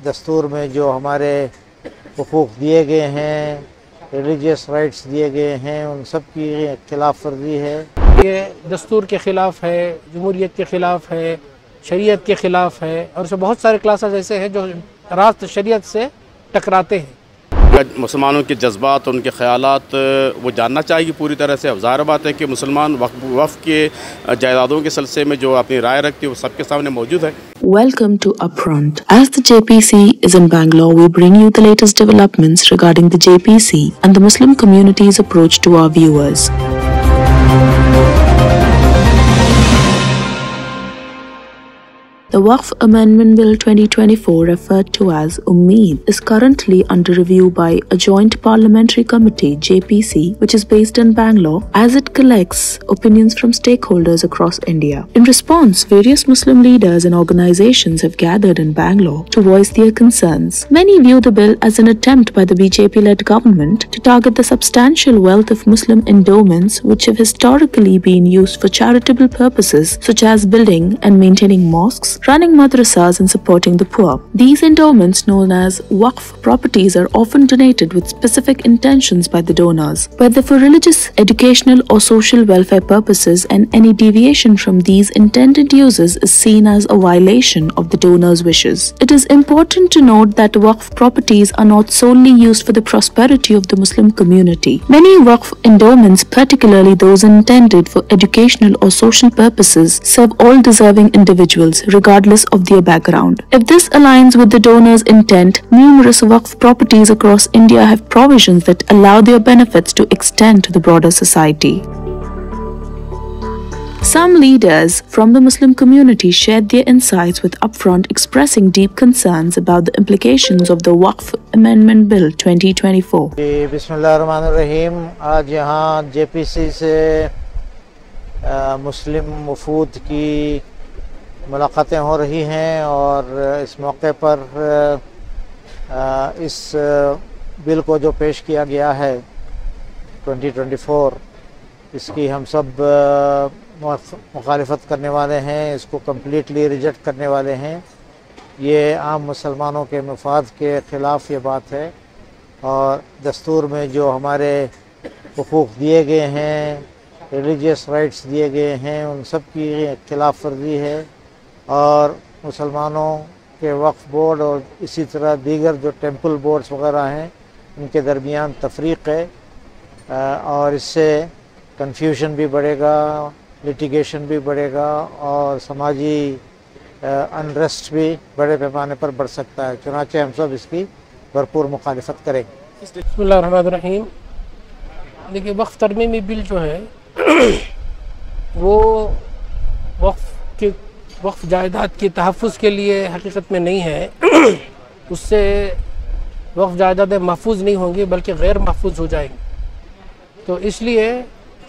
دستور میں جو ہمارے حقوق دیے گئے ہیں، ریلیجیس رائٹس دیے گئے ہیں، ان سب کی خلاف ورزی ہے۔ یہ دستور کے خلاف ہے، جمہوریت کے خلاف ہے، شریعت کے خلاف ہے، اور اس میں بہت سارے کلاسز ایسے ہیں جو راست شریعت سے ٹکراتے ہیں۔ مسلمانوں کے جذبات، ان کے خیالات وہ جاننا چاہیے پوری طرح سے۔ اب ظاہر بات ہے کہ مسلمان وقف کے جائیدادوں کے سلسلے میں جو اپنی رائے رکھتی ہے وہ سب کے سامنے موجود ہے۔ Welcome to Upfront. As the JPC is in Bangalore, we bring you the latest developments regarding the JPC and the Muslim community's approach to our viewers. The Waqf Amendment Bill 2024, referred to as Ummeed, is currently under review by a joint parliamentary committee, JPC, which is based in Bangalore, as it collects opinions from stakeholders across India. In response, various Muslim leaders and organizations have gathered in Bangalore to voice their concerns. Many view the bill as an attempt by the BJP-led government to target the substantial wealth of Muslim endowments which have historically been used for charitable purposes such as building and maintaining mosques, running madrasas and supporting the poor. These endowments, known as Waqf properties, are often donated with specific intentions by the donors, whether for religious, educational or social welfare purposes, and any deviation from these intended uses is seen as a violation of the donor's wishes. It is important to note that Waqf properties are not solely used for the prosperity of the Muslim community. Many Waqf endowments, particularly those intended for educational or social purposes, serve all deserving individuals, regardless of their background. If this aligns with the donor's intent, numerous Waqf properties across India have provisions that allow their benefits to extend to the broader society. Some leaders from the Muslim community shared their insights with Upfront, expressing deep concerns about the implications of the Waqf Amendment Bill 2024. Bismillahirrahmanirrahim. آج یہاں JPC سے مسلم وفود کی ملاقاتیں ہو رہی ہیں، اور اس موقع پر اس بل کو جو پیش کیا گیا ہے 2024، اس کی ہم سب مخالفت کرنے والے ہیں، اس کو کمپلیٹلی ریجیکٹ کرنے والے ہیں۔ یہ عام مسلمانوں کے مفاد کے خلاف یہ بات ہے، اور دستور میں جو ہمارے حقوق دیے گئے ہیں، ریلیجیس رائٹس دیے گئے ہیں، ان سب کی خلاف ورزی ہے، اور مسلمانوں کے وقف بورڈ اور اسی طرح دیگر جو ٹیمپل بورڈز وغیرہ ہیں ان کے درمیان تفریق ہے، اور اس سے کنفیوژن بھی بڑھے گا، لیٹیگیشن بھی بڑھے گا، اور سماجی انریسٹ بھی بڑے پیمانے پر بڑھ سکتا ہے۔ چنانچہ ہم سب اس کی بھرپور مخالفت کریں گے۔ بسم اللہ الرحمن الرحیم۔ دیکھیے، وقف ترمیمی بل جو ہے وہ وقف جائیداد کی تحفظ کے لیے حقیقت میں نہیں ہے۔ اس سے وقف جائیدادیں محفوظ نہیں ہوں گی بلکہ غیر محفوظ ہو جائیں گی، تو اس لیے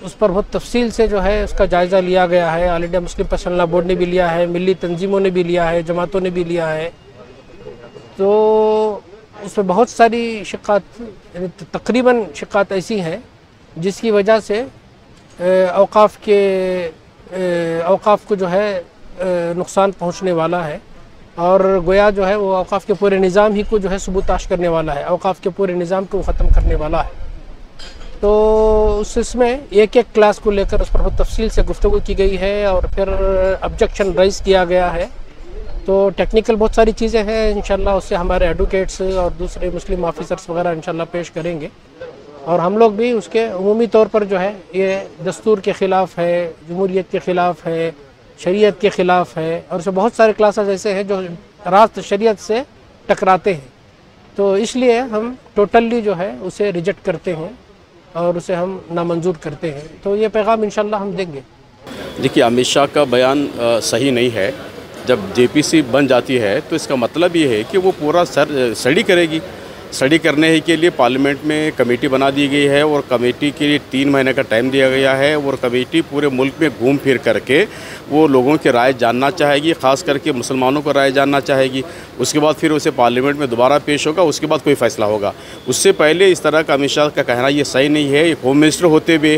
اس پر بہت تفصیل سے جو ہے اس کا جائزہ لیا گیا ہے۔ آل انڈیا مسلم پرسنل لا بورڈ نے بھی لیا ہے، ملی تنظیموں نے بھی لیا ہے، جماعتوں نے بھی لیا ہے، تو اس میں بہت ساری شقات، یعنی تقریباً شقات ایسی ہیں جس کی وجہ سے اوقاف کو جو ہے نقصان پہنچنے والا ہے، اور گویا جو ہے وہ اوقاف کے پورے نظام ہی کو جو ہے سبوتاش کرنے والا ہے، اوقاف کے پورے نظام کو ختم کرنے والا ہے۔ تو اس میں ایک ایک کلاس کو لے کر اس پر بہت تفصیل سے گفتگو کی گئی ہے، اور پھر آبجیکشن رائز کیا گیا ہے۔ تو ٹیکنیکل بہت ساری چیزیں ہیں، انشاءاللہ اس سے ہمارے ایڈوکیٹس اور دوسرے مسلم آفیسرس وغیرہ انشاءاللہ پیش کریں گے، اور ہم لوگ بھی اس کے عمومی طور پر جو ہے یہ دستور کے خلاف ہے، جمہوریت کے خلاف ہے، شریعت کے خلاف ہے، اور اس میں بہت سارے کلاسز ایسے ہیں جو راست شریعت سے ٹکراتے ہیں، تو اس لیے ہم ٹوٹلی جو ہے اسے ریجیکٹ کرتے ہیں اور اسے ہم نامنظور کرتے ہیں۔ تو یہ پیغام انشاءاللہ ہم دیں گے۔ دیکھیے، امت شاہ کا بیان صحیح نہیں ہے۔ جب JPC بن جاتی ہے تو اس کا مطلب یہ ہے کہ وہ پورا اسٹڈی کرے گی۔ اسٹڈی کرنے کے لیے پارلیمنٹ میں کمیٹی بنا دی گئی ہے، اور کمیٹی کے لیے 3 مہینے کا ٹائم دیا گیا ہے، اور کمیٹی پورے ملک میں گھوم پھر کر کے وہ لوگوں کی رائے جاننا چاہے گی، خاص کر کے مسلمانوں کو رائے جاننا چاہے گی۔ اس کے بعد پھر اسے پارلیمنٹ میں دوبارہ پیش ہوگا، اس کے بعد کوئی فیصلہ ہوگا۔ اس سے پہلے اس طرح کا امت شاہ کا کہنا یہ صحیح نہیں ہے۔ ایک ہوم منسٹر ہوتے ہوئے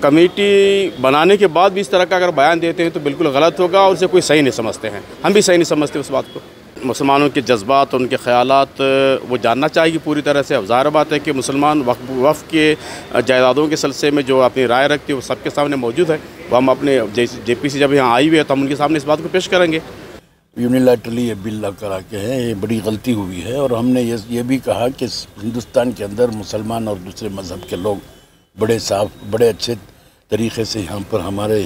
کمیٹی بنانے کے بعد بھی اس طرح کا اگر بیان دیتے ہیں تو بالکل غلط ہوگا، اور اسے کوئی صحیح نہیں سمجھتے ہیں، ہم بھی صحیح نہیں سمجھتے اس بات کو۔ مسلمانوں کے جذبات اور ان کے خیالات وہ جاننا چاہے گی پوری طرح سے. ظاہر بات ہے کہ مسلمان وقف کے جائیدادوں کے سلسلے میں جو اپنی رائے رکھتی ہے وہ سب کے سامنے موجود ہے. وہ ہم اپنے جے پی سی جب یہاں آئی ہوئی ہے تو ہم ان کے سامنے اس بات کو پیش کریں گے. یونیلیٹرلی یہ بل کرا کے ہے، یہ بڑی غلطی ہوئی ہے. اور ہم نے یہ بھی کہا کہ ہندوستان کے اندر مسلمان اور دوسرے مذہب کے لوگ بڑے صاف بڑے اچھے طریقے سے یہاں پر ہمارے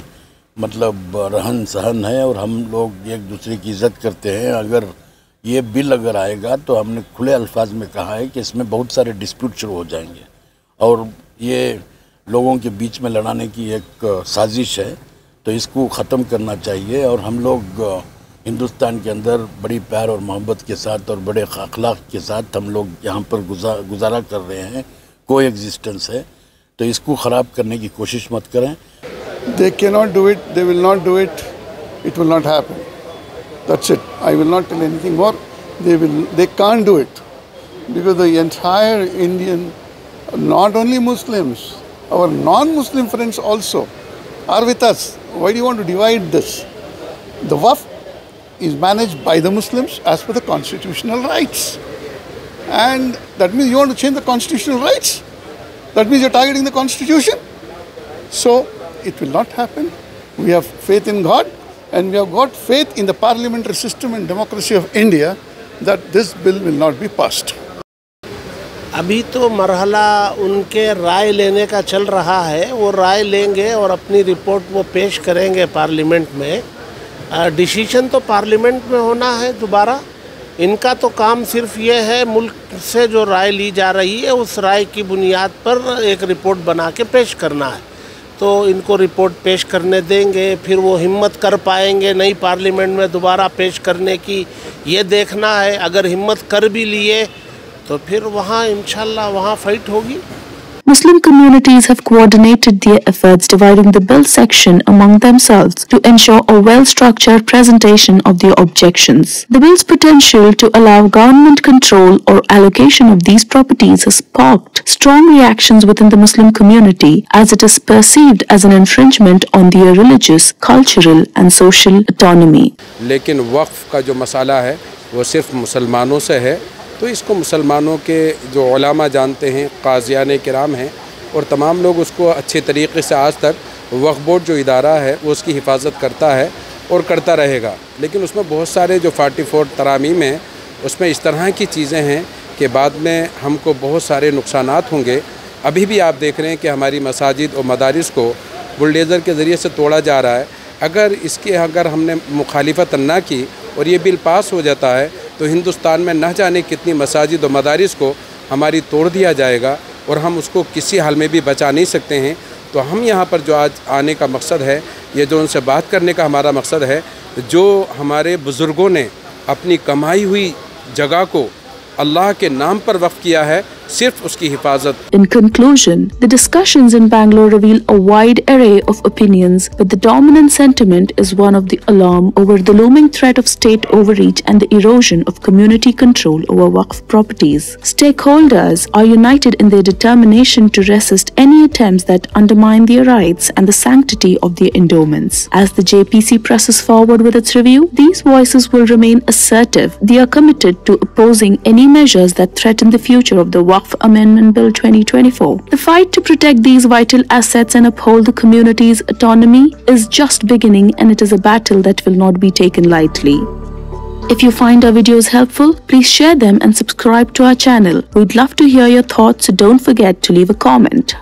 مطلب رہن سہن ہے اور ہم لوگ ایک دوسرے کی عزت کرتے ہیں. اگر یہ بل اگر آئے گا تو ہم نے کھلے الفاظ میں کہا ہے کہ اس میں بہت سارے ڈسپیوٹ شروع ہو جائیں گے اور یہ لوگوں کے بیچ میں لڑانے کی ایک سازش ہے. تو اس کو ختم کرنا چاہیے. اور ہم لوگ ہندوستان کے اندر بڑی پیار اور محبت کے ساتھ اور بڑے اخلاق کے ساتھ ہم لوگ یہاں پر گزارا کر رہے ہیں. کو ایگزسٹنس ہے. تو اس کو خراب کرنے کی کوشش مت کریں. They cannot do it, they will not do it, it will not happen. That's it. I will not tell anything more. They can't do it. Because the entire Indian, not only Muslims, our non-Muslim friends also are with us. Why do you want to divide this? The Waqf is managed by the Muslims as per the constitutional rights. And that means you want to change the constitutional rights? That means you're targeting the constitution? So, it will not happen. We have faith in God and we have got faith in the parliamentary system and democracy of India that this bill will not be passed. ابھی تو مرحلہ ان کے رائے لینے کا چل رہا ہے. وہ رائے لیں گے اور اپنی رپورٹ وہ پیش کریں گے پارلیمنٹ میں. ڈیسیشن تو پارلیمنٹ میں ہونا ہے دوبارہ. ان کا تو کام صرف یہ ہے ملک سے جو رائے لی جا رہی ہے اس رائے کی بنیاد پر ایک رپورٹ بنا کے پیش کرنا ہے. تو ان کو رپورٹ پیش کرنے دیں گے. پھر وہ ہمت کر پائیں گے نئی پارلیمنٹ میں دوبارہ پیش کرنے کی یہ دیکھنا ہے. اگر ہمت کر بھی لیے تو پھر وہاں انشاءاللہ وہاں فائٹ ہوگی. Muslim communities have coordinated their efforts dividing the bill section among themselves to ensure a well-structured presentation of their objections. The bill's potential to allow government control or allocation of these properties has sparked strong reactions within the Muslim community as it is perceived as an infringement on their religious, cultural and social autonomy. لیکن وقف کا جو مسئلہ ہے وہ صرف مسلمانوں سے ہے. تو اس کو مسلمانوں کے جو علماء جانتے ہیں، قاضیان کرام ہیں اور تمام لوگ اس کو اچھے طریقے سے آج تک وقف بورڈ جو ادارہ ہے وہ اس کی حفاظت کرتا ہے اور کرتا رہے گا. لیکن اس میں بہت سارے جو 44 ترامیم ہیں اس میں اس طرح کی چیزیں ہیں کہ بعد میں ہم کو بہت سارے نقصانات ہوں گے. ابھی بھی آپ دیکھ رہے ہیں کہ ہماری مساجد اور مدارس کو بلڈیزر کے ذریعے سے توڑا جا رہا ہے. اگر ہم نے مخالفت نہ کی اور یہ بل پاس ہو جاتا ہے تو ہندوستان میں نہ جانے کتنی مساجد و مدارس کو ہماری توڑ دیا جائے گا اور ہم اس کو کسی حال میں بھی بچا نہیں سکتے ہیں. تو ہم یہاں پر جو آج آنے کا مقصد ہے، یہ جو ان سے بات کرنے کا ہمارا مقصد ہے، جو ہمارے بزرگوں نے اپنی کمائی ہوئی جگہ کو اللہ کے نام پر وقف کیا ہے، صرف اس کی حفاظت. In conclusion, the discussions in Bangalore reveal a wide array of opinions, but the dominant sentiment is one of the alarm over the looming threat of state overreach and the erosion of community control over Waqf properties. Stakeholders are united in their determination to resist any attempts that undermine their rights and the sanctity of their endowments. As the JPC presses forward with its review, these voices will remain assertive. They are committed to opposing any measures that threaten the future of the Waqf Amendment Bill 2024. The fight to protect these vital assets and uphold the community's autonomy is just beginning, and it is a battle that will not be taken lightly. If you find our videos helpful, please share them and subscribe to our channel. We'd love to hear your thoughts, so don't forget to leave a comment.